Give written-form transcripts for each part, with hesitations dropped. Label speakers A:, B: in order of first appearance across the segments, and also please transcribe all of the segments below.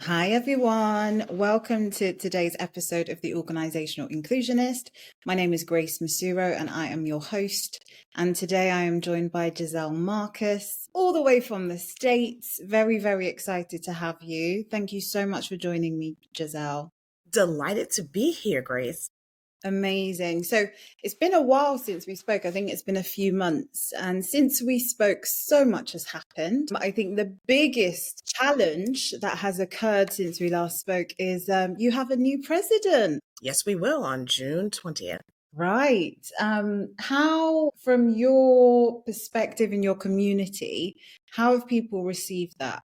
A: Hi, everyone. Welcome to today's episode of The Organizational Inclusionist. My name is Grace Masuro and I am your host. And today I am joined by Gisele Marcus, all the way from the States. Very, very excited to have you. Thank you so much for joining me, Gisele.
B: Delighted to be here, Grace.
A: Amazing. So it's been a while since we spoke. I think it's been a few months. And since we spoke, so much has happened. I think the biggest challenge that has occurred since we last spoke is you have a new president.
B: Yes, we will on June 20th.
A: Right. How, from your perspective in your community, how have people received that?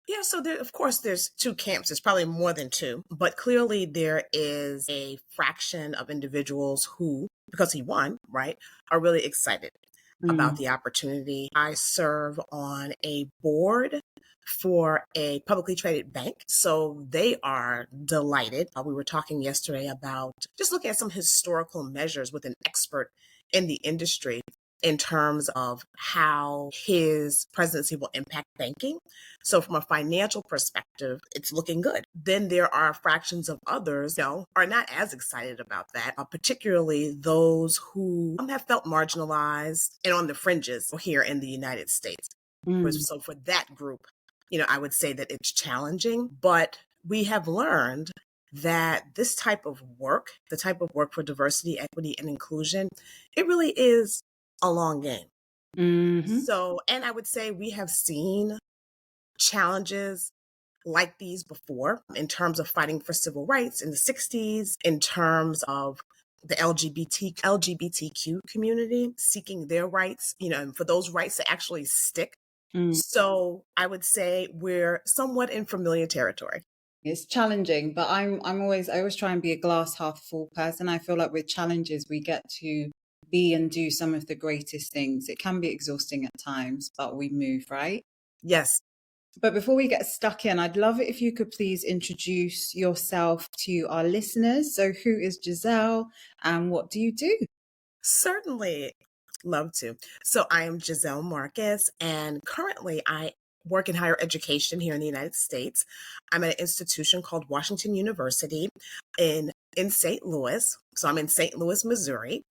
B: Yeah, so of course, there's two camps. There's probably more than two, but clearly there is a fraction of individuals who, because he won, right, are really excited about the opportunity. I serve on a board for a publicly traded bank, so they are delighted. We were talking yesterday about just looking at some historical measures with an expert in the industry in terms of how his presidency will impact banking. So from a financial perspective, it's looking good. Then there are fractions of others, are not as excited about that, particularly those who have felt marginalized and on the fringes here in the United States. So for that group, I would say that it's challenging, but we have learned that this type of work, the type of work for diversity, equity, and inclusion, it really is a long game. So, and I would say we have seen challenges like these before in terms of fighting for civil rights in the 60s, in terms of the LGBTQ community seeking their rights, and for those rights to actually stick. So I would say we're somewhat in familiar territory.
A: It's challenging, but I always try and be a glass half full person. I feel like with challenges, we get to be and do some of the greatest things. It can be exhausting at times, but we move, right?
B: Yes.
A: But before we get stuck in, I'd love it if you could please introduce yourself to our listeners. So who is Gisele and what do you do?
B: Certainly. Love to. So I am Gisele Marcus, and currently I work in higher education here in the United States. I'm at an institution called Washington University in St. Louis. So I'm in St. Louis, Missouri,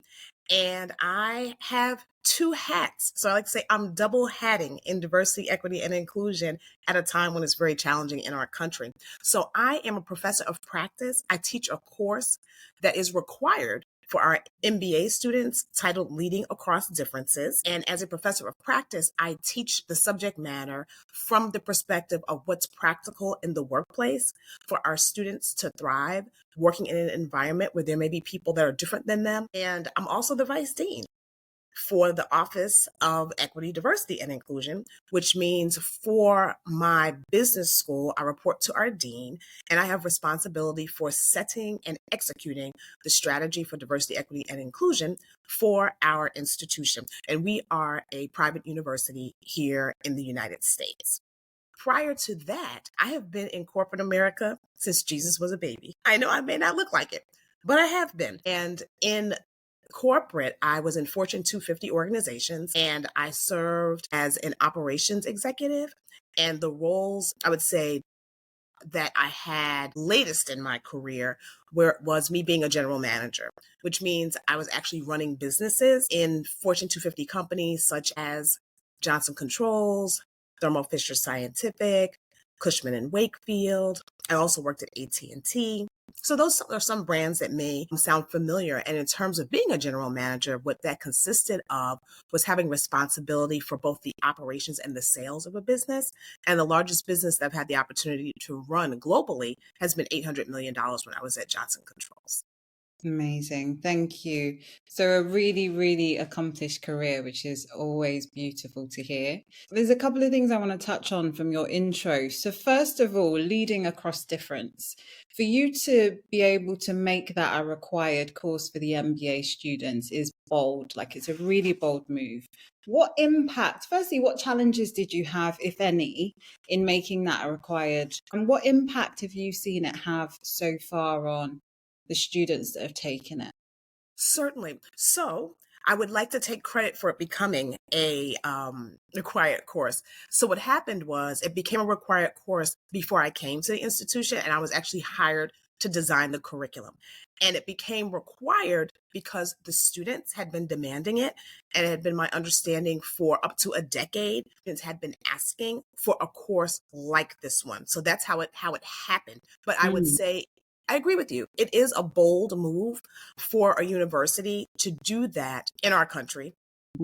B: and I have two hats. So I like to say I'm double hatting in diversity, equity, and inclusion at a time when it's very challenging in our country. So I am a professor of practice. I teach a course that is required for our MBA students titled Leading Across Differences. And as a professor of practice, I teach the subject matter from the perspective of what's practical in the workplace for our students to thrive, working in an environment where there may be people that are different than them. And I'm also the vice dean for the Office of Equity, Diversity, and Inclusion, which means for my business school, I report to our dean, and I have responsibility for setting and executing the strategy for diversity, equity, and inclusion for our institution. And we are a private university here in the United States. Prior to that, I have been in corporate America since Jesus was a baby. I know I may not look like it, but I have been. And in corporate, I was in Fortune 250 organizations, and I served as an operations executive. And the roles, I would say, that I had latest in my career was me being a general manager, which means I was actually running businesses in Fortune 250 companies such as Johnson Controls, Thermo Fisher Scientific, Cushman and Wakefield. I also worked at AT&T. So those are some brands that may sound familiar. And in terms of being a general manager, what that consisted of was having responsibility for both the operations and the sales of a business. And the largest business that I've had the opportunity to run globally has been $800 million when I was at Johnson Controls.
A: Amazing. Thank you. So a really, really accomplished career, which is always beautiful to hear. There's a couple of things I want to touch on from your intro. So first of all, leading across difference. For you to be able to make that a required course for the MBA students is bold. Like it's a really bold move. What impact, firstly, what challenges did you have, if any, in making that a required? And what impact have you seen it have so far on the students that have taken it?
B: Certainly. So I would like to take credit for it becoming a required course. So what happened was it became a required course before I came to the institution, and I was actually hired to design the curriculum. And it became required because the students had been demanding it, and it had been my understanding for up to a decade. Students had been asking for a course like this one. So that's how it happened. But I would say I agree with you. It is a bold move for a university to do that in our country.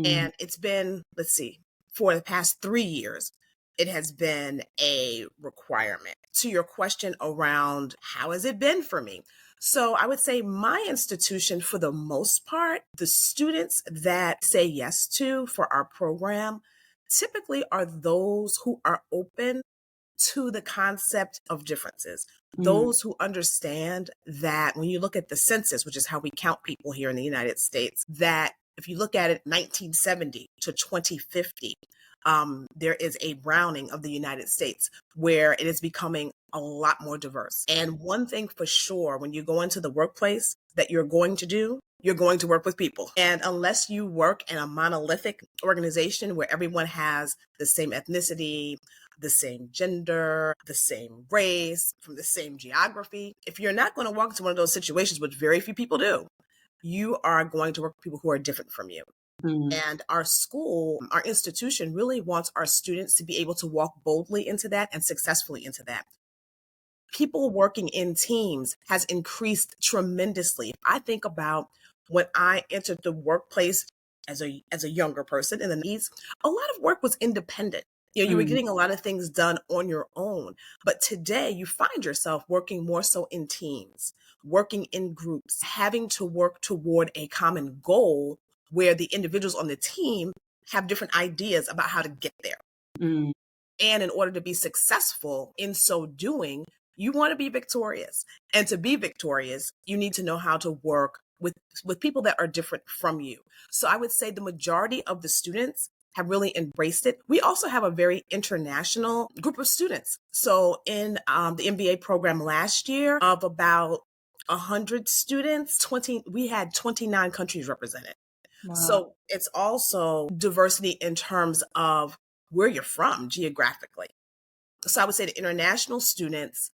B: And it's been, let's see, for the past 3 years, it has been a requirement. To your question around how has it been for me? So I would say my institution, for the most part, the students that say yes to for our program typically are those who are open to the concept of differences. Those who understand that when you look at the census, which is how we count people here in the United States, that if you look at it 1970 to 2050, there is a browning of the United States where it is becoming a lot more diverse. And one thing for sure, when you go into the workplace that you're going to do, you're going to work with people. And unless you work in a monolithic organization where everyone has the same ethnicity, the same gender, the same race, from the same geography, if you're not going to walk into one of those situations, which very few people do, you are going to work with people who are different from you. And our school, our institution really wants our students to be able to walk boldly into that and successfully into that. People working in teams has increased tremendously. I think about when I entered the workplace as a younger person in the 90s, a lot of work was independent. You were getting a lot of things done on your own. But today you find yourself working more so in teams, working in groups, having to work toward a common goal where the individuals on the team have different ideas about how to get there. And in order to be successful in so doing, you want to be victorious. And to be victorious, you need to know how to work with people that are different from you. So I would say the majority of the students have really embraced it. We also have a very international group of students. So in the MBA program last year, of about 100 students, we had 29 countries represented.
A: Wow.
B: So it's also diversity in terms of where you're from geographically. So I would say the international students,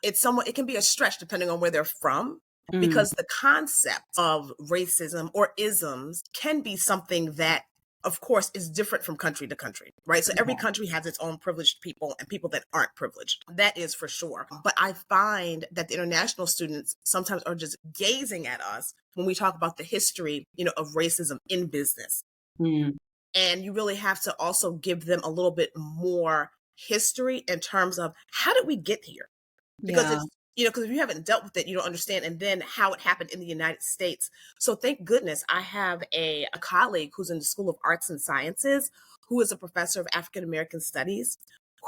B: it can be a stretch depending on where they're from, because the concept of racism or isms can be something that, of course, is different from country to country, right? So every country has its own privileged people and people that aren't privileged. That is for sure. But I find that the international students sometimes are just gazing at us when we talk about the history, of racism in business. And you really have to also give them a little bit more history in terms of how did we get here? Because it's, because if you haven't dealt with it, you don't understand. And then how it happened in the United States. So thank goodness I have a colleague who's in the School of Arts and Sciences, who is a professor of African American Studies,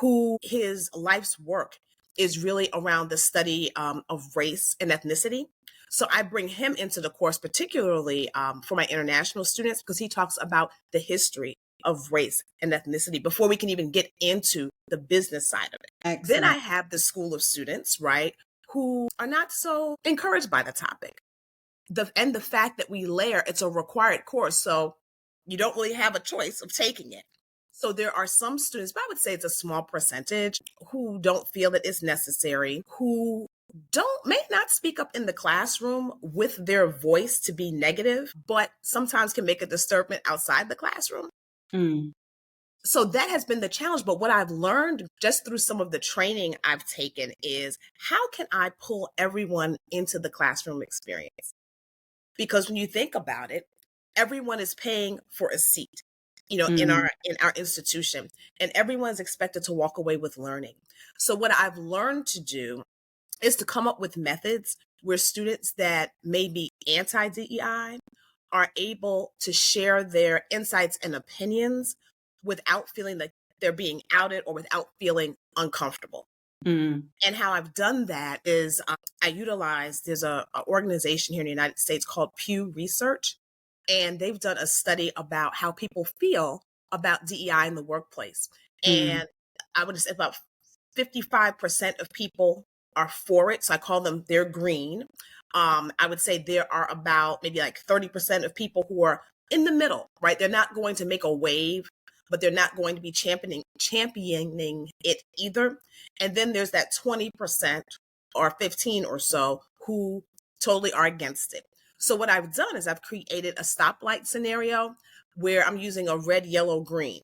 B: who his life's work is really around the study of race and ethnicity. So I bring him into the course, particularly for my international students, because he talks about the history of race and ethnicity before we can even get into the business side of it.
A: Excellent.
B: Then I have the school of students, right, who are not so encouraged by the topic. And the fact that we layer, it's a required course, so you don't really have a choice of taking it. So there are some students, but I would say it's a small percentage, who don't feel that it's necessary, who may not speak up in the classroom with their voice to be negative, but sometimes can make a disturbance outside the classroom. So that has been the challenge. But what I've learned just through some of the training I've taken is, how can I pull everyone into the classroom experience? Because when you think about it, everyone is paying for a seat, in our institution, and everyone's expected to walk away with learning. So what I've learned to do is to come up with methods where students that may be anti-DEI are able to share their insights and opinions without feeling like they're being outed or without feeling uncomfortable. And how I've done that is there's an organization here in the United States called Pew Research, and they've done a study about how people feel about DEI in the workplace. And I would say about 55% of people are for it. So I call them, they're green. I would say there are about maybe like 30% of people who are in the middle, right? They're not going to make a wave, but they're not going to be championing it either. And then there's that 20% or 15 or so who totally are against it. So what I've done is I've created a stoplight scenario where I'm using a red, yellow, green.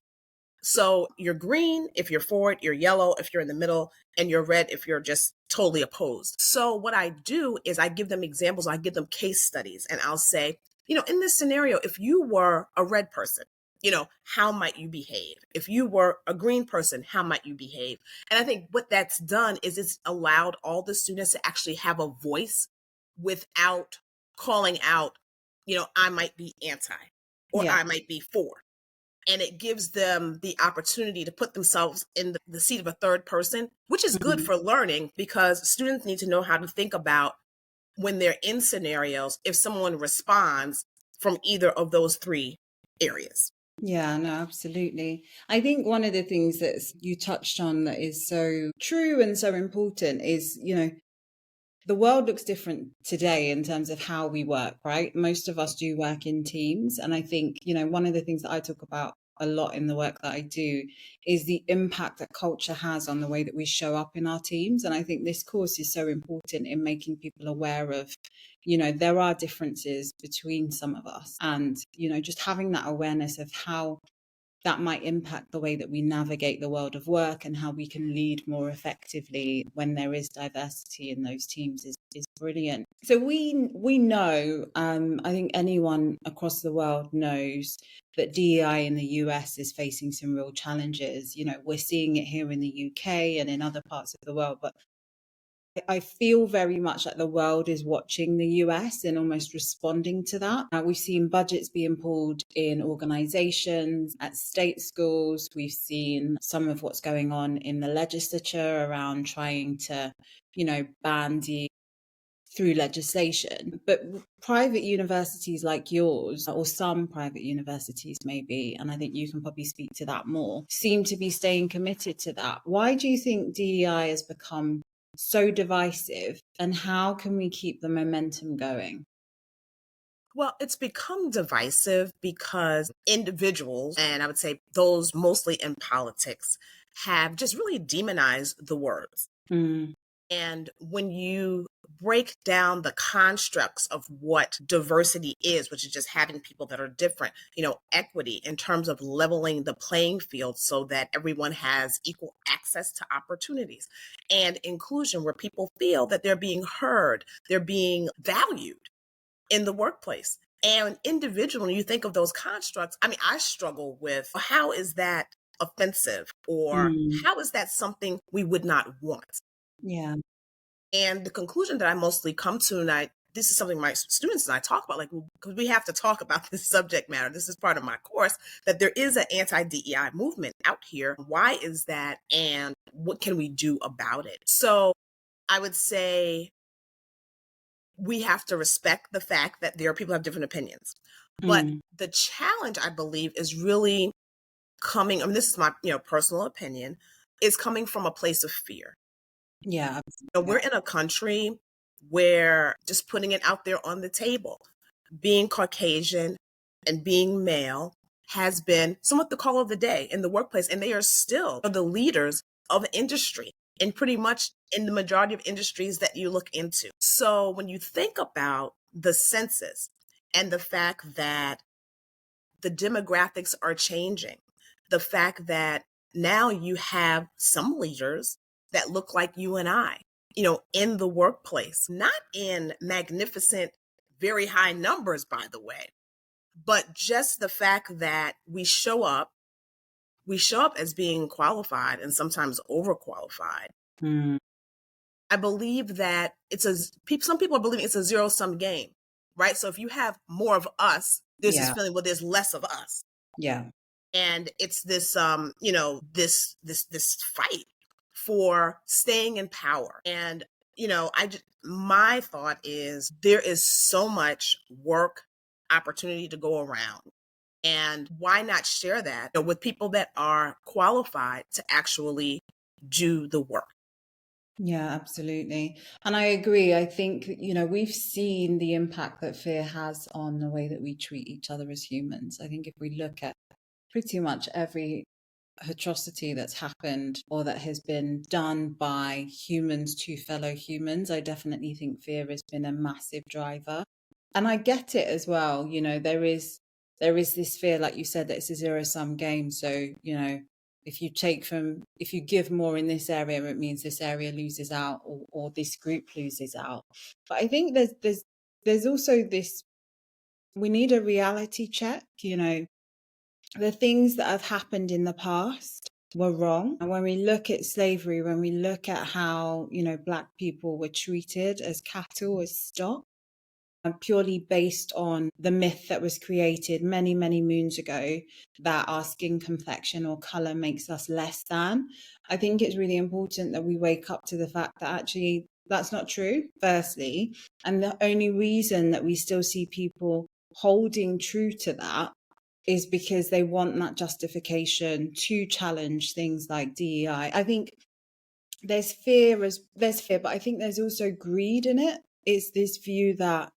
B: So you're green if you're for it, you're yellow if you're in the middle, and you're red if you're just totally opposed. So what I do is I give them examples, I give them case studies, and I'll say, in this scenario, if you were a red person, how might you behave? If you were a green person, how might you behave? And I think what that's done is it's allowed all the students to actually have a voice without calling out, I might be anti or
A: Yeah.
B: I might be for. And it gives them the opportunity to put themselves in the seat of a third person, which is good
A: Mhm.
B: for learning because students need to know how to think about when they're in scenarios if someone responds from either of those three areas.
A: Yeah, no, absolutely. I think one of the things that you touched on that is so true and so important is, the world looks different today in terms of how we work, right? Most of us do work in teams. And I think, one of the things that I talk about a lot in the work that I do is the impact that culture has on the way that we show up in our teams. And I think this course is so important in making people aware of, there are differences between some of us. And, just having that awareness of how that might impact the way that we navigate the world of work and how we can lead more effectively when there is diversity in those teams is brilliant. So we know, I think anyone across the world knows that DEI in the US is facing some real challenges. We're seeing it here in the UK and in other parts of the world, but I feel very much like the world is watching the US and almost responding to that. We've seen budgets being pulled in organizations, at state schools. We've seen some of what's going on in the legislature around trying to, ban DEI through legislation. But private universities like yours, or some private universities maybe, and I think you can probably speak to that more, seem to be staying committed to that. Why do you think DEI has become so divisive, and how can we keep the momentum going?
B: Well, it's become divisive because individuals, and I would say those mostly in politics, have just really demonized the words.
A: Mm,
B: And when you break down the constructs of what diversity is, which is just having people that are different, equity in terms of leveling the playing field so that everyone has equal access to opportunities, and inclusion where people feel that they're being heard, they're being valued in the workplace. And individually, when you think of those constructs, I mean, I struggle with how is that offensive or
A: mm,
B: how is that something we would not want?
A: yeah.
B: And the conclusion that I mostly come to, and this is something my students and I talk about, like, because we have to talk about this subject matter. This is part of my course, that there is an anti-DEI movement out here. Why is that? And what can we do about it? So I would say we have to respect the fact that there are people who have different opinions. But
A: Mm,
B: the challenge, I believe, is really coming, I mean, this is my, personal opinion, is coming from a place of fear.
A: yeah.
B: We're in a country where just putting it out there on the table, being Caucasian and being male has been somewhat the call of the day in the workplace. And they are still the leaders of industry and pretty much in the majority of industries that you look into. So when you think about the census and the fact that the demographics are changing, the fact that now you have some leaders that look like you and I, in the workplace, not in magnificent, very high numbers, by the way, but just the fact that we show up as being qualified and sometimes overqualified.
A: Mm,
B: I believe that some people are believing it's a zero sum game, right? So if you have more of us, there's this
A: yeah.
B: feeling, well, there's less of us.
A: Yeah.
B: And it's this this fight for staying in power. And my thought is there is so much work opportunity to go around, and why not share that with people that are qualified to actually do the work?
A: Yeah, absolutely. And I agree. I think, we've seen the impact that fear has on the way that we treat each other as humans. I think if we look at pretty much every atrocity that's happened or that has been done by humans to fellow humans, I definitely think fear has been a massive driver. And I get it as well. There is this fear, like you said, that it's a zero-sum game. So, if you give more in this area, it means this area loses out, or this group loses out. But I think there's also this, we need a reality check. The things that have happened in the past were wrong. And when we look at slavery, when we look at how, Black people were treated as cattle, as stock, purely based on the myth that was created many, many moons ago that our skin complexion or color makes us less than. I think it's really important that we wake up to the fact that actually that's not true, firstly. And the only reason that we still see people holding true to that is because they want that justification to challenge things like DEI. I think there's fear, but I think there's also greed in it. It's this view that,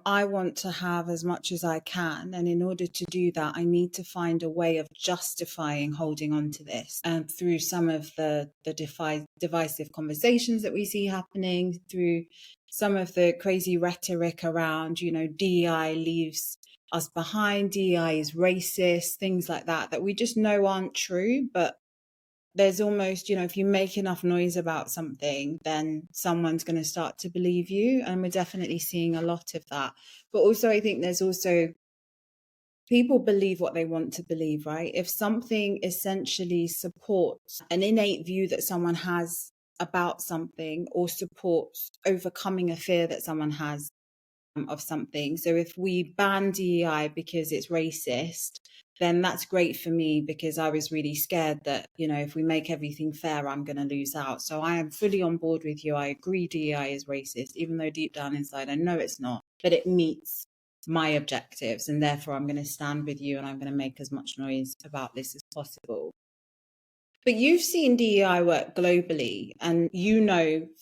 A: I want to have as much as I can. And in order to do that, I need to find a way of justifying holding on to this. And through some of the divisive conversations that we see happening, through some of the crazy rhetoric around, DEI leaves us behind, DEI is racist, things like that, that we just know aren't true. But there's almost, if you make enough noise about something, then someone's going to start to believe you. And we're definitely seeing a lot of that. But also, I think there's also, people believe what they want to believe, right? If something essentially supports an innate view that someone has about something, or supports overcoming a fear that someone has of something. So if we ban DEI because it's racist, then that's great for me, because I was really scared that, if we make everything fair, I'm going to lose out. So I am fully on board with you. I agree DEI is racist, even though deep down inside I know it's not, but it meets my objectives, and therefore I'm going to stand with you and I'm going to make as much noise about this as possible. But you've seen DEI work globally, and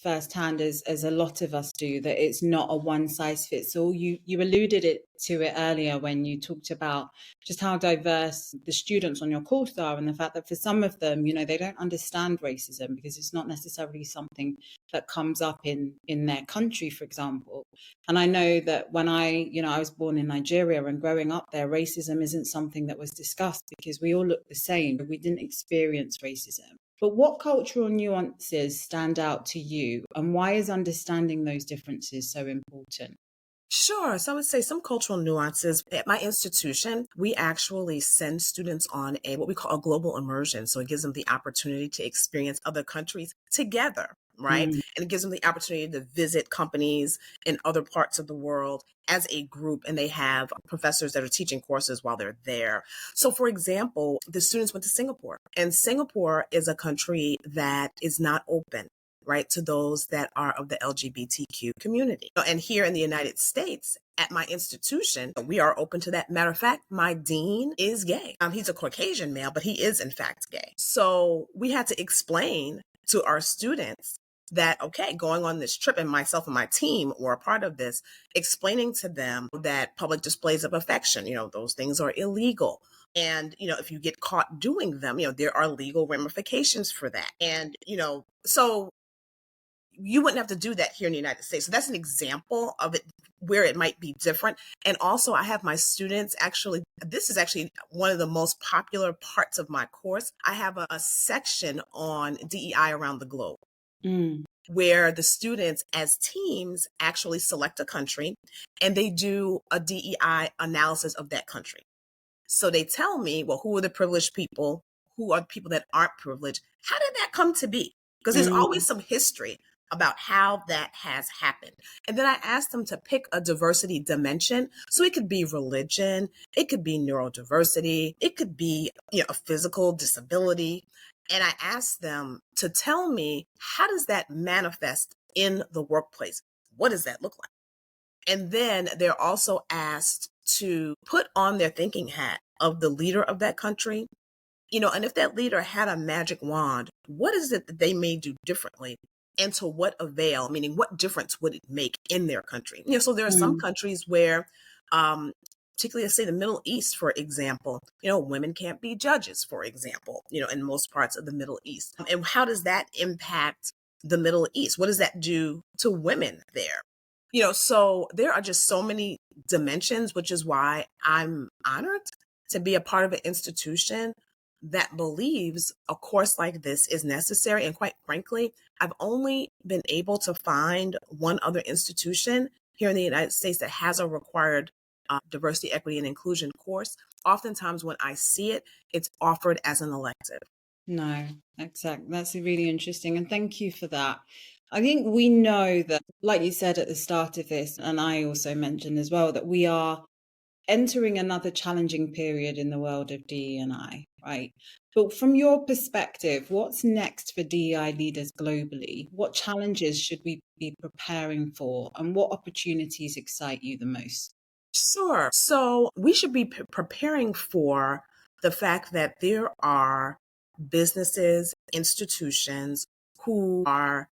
A: firsthand, as a lot of us do, that it's not a one size fits all. You alluded to it earlier when you talked about just how diverse the students on your course are, and the fact that for some of them, they don't understand racism because it's not necessarily something that comes up in their country, for example. And I know that when I was born in Nigeria, and growing up there, racism isn't something that was discussed because we all look the same. We didn't experience racism. But what cultural nuances stand out to you, and why is understanding those differences so important?
B: Sure. So I would say some cultural nuances. At my institution, we actually send students on what we call a global immersion. So it gives them the opportunity to experience other countries together, right?
A: Mm,
B: And it gives them the opportunity to visit companies in other parts of the world as a group. And they have professors that are teaching courses while they're there. So, for example, the students went to Singapore, and Singapore is a country that is not open, right, to those that are of the LGBTQ community. And here in the United States, at my institution, we are open to that. Matter of fact, my dean is gay. He's a Caucasian male, but he is in fact gay. So we had to explain to our students that, okay, going on this trip, and myself and my team were a part of this, explaining to them that public displays of affection, those things are illegal. And, if you get caught doing them, there are legal ramifications for that. And, so you wouldn't have to do that here in the United States. So that's an example of it where it might be different. And also, I have my students actually, this is actually one of the most popular parts of my course. I have a section on DEI around the globe,
A: mm,
B: where the students as teams actually select a country and they do a DEI analysis of that country. So they tell me, well, who are the privileged people? Who are the people that aren't privileged? How did that come to be? Because there's
A: mm,
B: always some history about how that has happened. And then I asked them to pick a diversity dimension. So it could be religion, it could be neurodiversity, it could be a physical disability. And I asked them to tell me, how does that manifest in the workplace? What does that look like? And then they're also asked to put on their thinking hat of the leader of that country, and if that leader had a magic wand, what is it that they may do differently and to what avail, meaning what difference would it make in their country? So there are some
A: Mm.
B: countries where, particularly, let's say the Middle East, for example, women can't be judges, for example, in most parts of the Middle East. And how does that impact the Middle East? What does that do to women there? So there are just so many dimensions, which is why I'm honored to be a part of an institution that believes a course like this is necessary. And quite frankly, I've only been able to find one other institution here in the United States that has a required diversity, equity, and inclusion course. Oftentimes when I see it, it's offered as an elective.
A: No, exactly. That's really interesting. And thank you for that. I think we know that, like you said at the start of this, and I also mentioned as well, that we are entering another challenging period in the world of DE&I, right? But from your perspective, what's next for DEI leaders globally? What challenges should we be preparing for? And what opportunities excite you the most?
B: Sure. So we should be preparing for the fact that there are businesses, institutions who are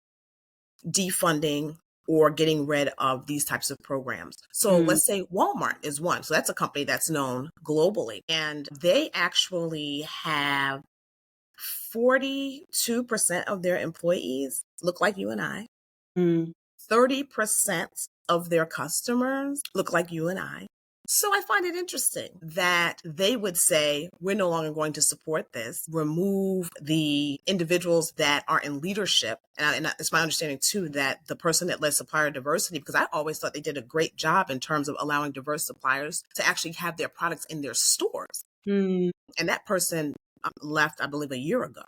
B: defunding or getting rid of these types of programs. So
A: Mm,
B: let's say Walmart is one. So that's a company that's known globally. And they actually have 42% of their employees look like you and I.
A: mm,
B: 30% of their customers look like you and I. So I find it interesting that they would say, we're no longer going to support this, remove the individuals that are in leadership. And it's my understanding, too, that the person that led supplier diversity, because I always thought they did a great job in terms of allowing diverse suppliers to actually have their products in their stores.
A: mm.
B: And that person left, I believe, a year ago.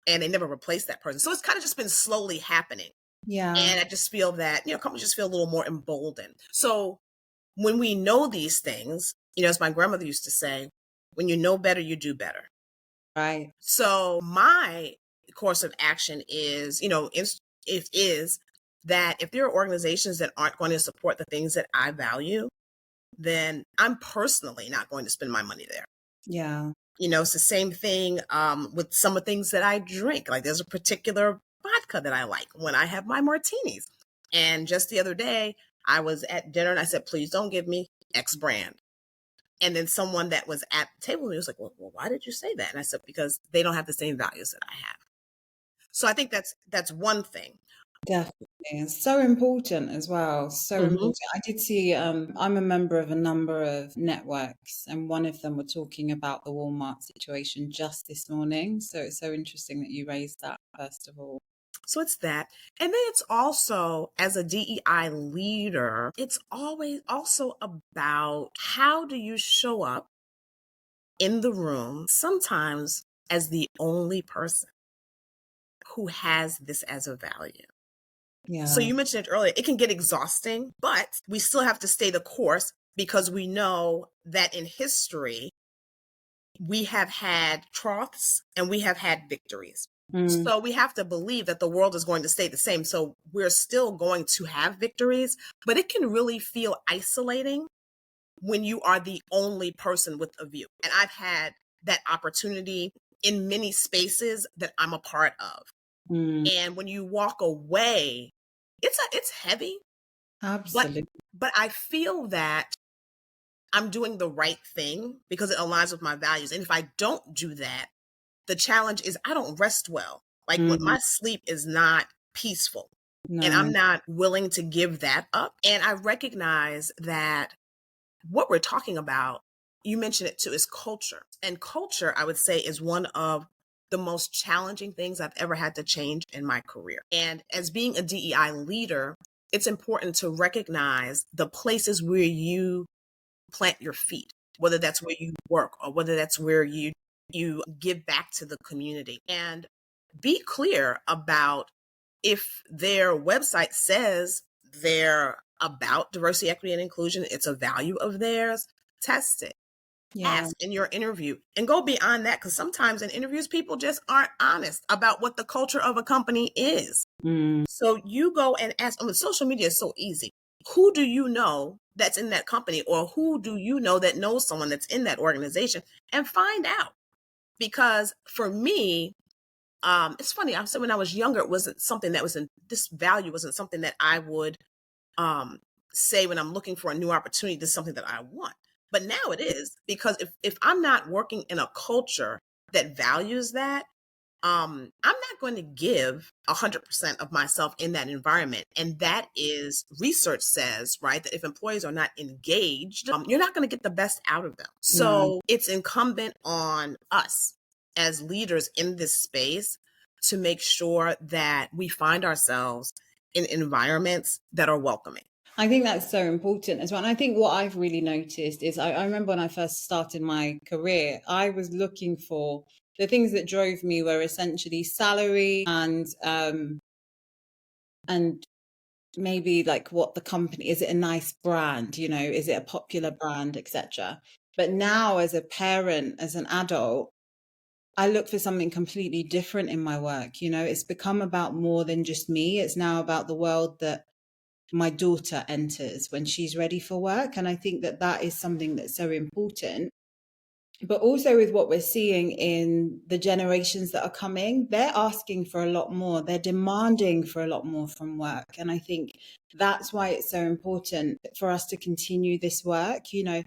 B: And they never replaced that person. So it's kind of just been slowly happening.
A: Yeah,
B: And I just feel that, companies just feel a little more emboldened. So when we know these things, as my grandmother used to say, when you know better, you do better.
A: right.
B: So my course of action is, is that if there are organizations that aren't going to support the things that I value, then I'm personally not going to spend my money there.
A: Yeah.
B: It's the same thing with some of the things that I drink. Like there's a particular vodka that I like when I have my martinis. And just the other day, I was at dinner and I said, please don't give me X brand. And then someone that was at the table was like, well, why did you say that? And I said, because they don't have the same values that I have. So I think that's one thing.
A: Definitely. It's so important as well. So
B: Mm-hmm.
A: important. I did see, I'm a member of a number of networks, and one of them were talking about the Walmart situation just this morning. So it's so interesting that you raised that, first of all.
B: So it's that. And then it's also, as a DEI leader, it's always also about how do you show up in the room, sometimes as the only person who has this as a value. So
A: Yeah.
B: you mentioned it earlier, it can get exhausting, but we still have to stay the course because we know that in history, we have had troughs and we have had victories.
A: Mm,
B: So we have to believe that the world is going to stay the same. So we're still going to have victories, but it can really feel isolating when you are the only person with a view. And I've had that opportunity in many spaces that I'm a part of.
A: mm,
B: And when you walk away, it's heavy, but
A: absolutely.
B: I feel that I'm doing the right thing because it aligns with my values. And if I don't do that, the challenge is I don't rest well. Like when
A: Mm,
B: my sleep is not peaceful and
A: no.
B: I'm not willing to give that up. And I recognize that what we're talking about, you mentioned it too, is culture. And culture, I would say, is one of the most challenging things I've ever had to change in my career. And as being a DEI leader, it's important to recognize the places where you plant your feet, whether that's where you work or whether that's where you give back to the community. And be clear about if their website says they're about diversity, equity, and inclusion, it's a value of theirs, test it.
A: Yeah.
B: Ask in your interview and go beyond that because sometimes in interviews, people just aren't honest about what the culture of a company is.
A: Mm,
B: So you go and ask. I mean, social media is so easy. Who do you know that's in that company, or who do you know that knows someone that's in that organization, and find out? Because for me, It's funny. I said when I was younger, it wasn't something that was in this value wasn't something that I would um, say when I'm looking for a new opportunity. This is something that I want. But now it is because if I'm not working in a culture that values that, I'm not going to give 100% of myself in that environment. And that is research says, right, that if employees are not engaged, you're not going to get the best out of them. So it's incumbent on us as leaders in this space to make sure that we find ourselves in environments that are welcoming.
A: I think that's so important as well. And I think what I've really noticed is I remember when I first started my career, I was looking for the things that drove me were essentially salary and maybe like what the company, is it a nice brand, you know, is it a popular brand, etc. But now as a parent, as an adult, I look for something completely different in my work. You know, it's become about more than just me. It's now about the world that my daughter enters when she's ready for work. And I think that that is something that's so important. But also with what we're seeing in the generations that are coming, they're asking for a lot more. They're demanding for a lot more from work. And I think that's why it's so important for us to continue this work. You know,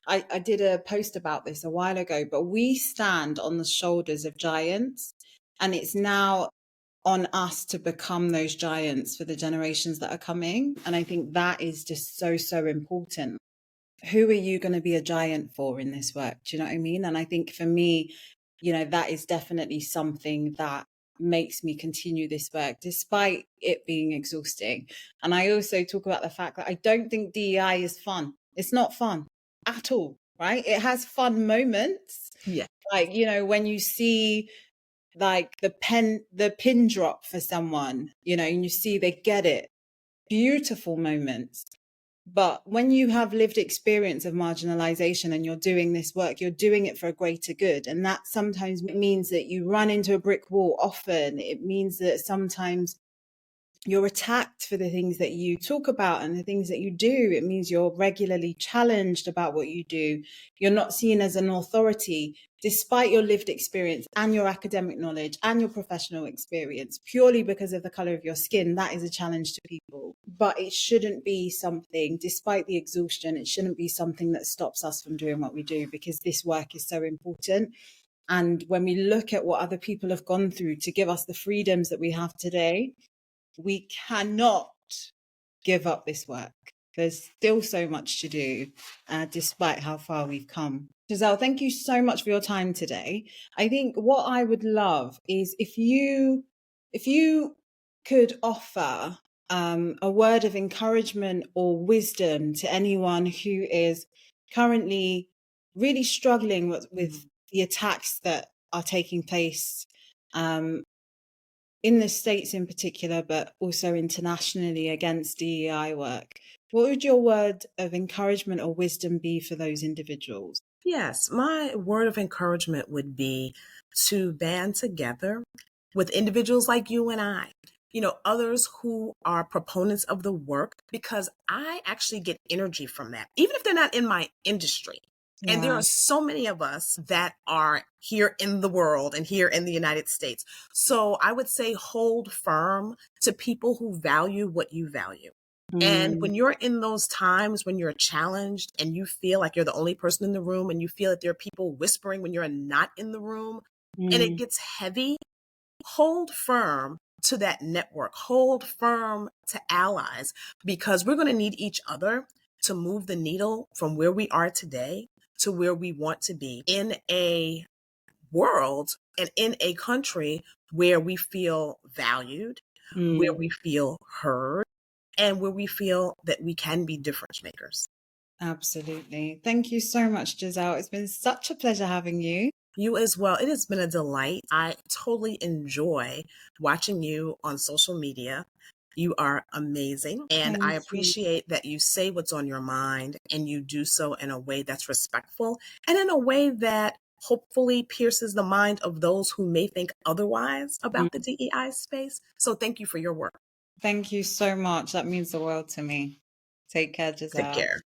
A: I did a post about this a while ago, but we stand on the shoulders of giants. And it's now on us to become those giants for the generations that are coming. And I think that is just so, so important. Who are you going to be a giant for in this work? Do you know what I mean? And I think for me, you know, that is definitely something that makes me continue this work despite it being exhausting. And I also talk about the fact that I don't think DEI is fun. It's not fun at all, right? It has fun moments.
B: Yeah.
A: Like, you know, when you see like the pin drop for someone, you know, and you see they get it, beautiful moments. But when you have lived experience of marginalization and you're doing this work, you're doing it for a greater good. And that sometimes means that you run into a brick wall often. It means that sometimes you're attacked for the things that you talk about and the things that you do. It means you're regularly challenged about what you do. You're not seen as an authority, despite your lived experience and your academic knowledge and your professional experience, purely because of the color of your skin. That is a challenge to people. But it shouldn't be something, despite the exhaustion, it shouldn't be something that stops us from doing what we do, because this work is so important. And when we look at what other people have gone through to give us the freedoms that we have today, we cannot give up this work. There's still so much to do, despite how far we've come. Gisele, thank you so much for your time today. I think what I would love is if you could offer a word of encouragement or wisdom to anyone who is currently really struggling with the attacks that are taking place in the States in particular, but also internationally against DEI work. What would your word of encouragement or wisdom be for those individuals?
B: Yes, my word of encouragement would be to band together with individuals like you and I, you know, others who are proponents of the work, because I actually get energy from that, even if they're not in my industry. And there are so many of us that are here in the world and here in the United States. So I would say hold firm to people who value what you value. And when you're in those times when you're challenged and you feel like you're the only person in the room and you feel that there are people whispering when you're not in the room and it gets heavy, hold firm to that network, hold firm to allies, because we're going to need each other to move the needle from where we are today to where we want to be in a world and in a country where we feel valued, where we feel heard, and where we feel that we can be difference makers.
A: Absolutely. Thank you so much, Gisele. It's been such a pleasure having you.
B: You as well. It has been a delight. I totally enjoy watching you on social media. You are amazing. And I appreciate that you say what's on your mind and you do so in a way that's respectful and in a way that hopefully pierces the mind of those who may think otherwise about the DEI space. So thank you for your work.
A: Thank you so much. That means the world to me. Take care, Gisele.
B: Take care.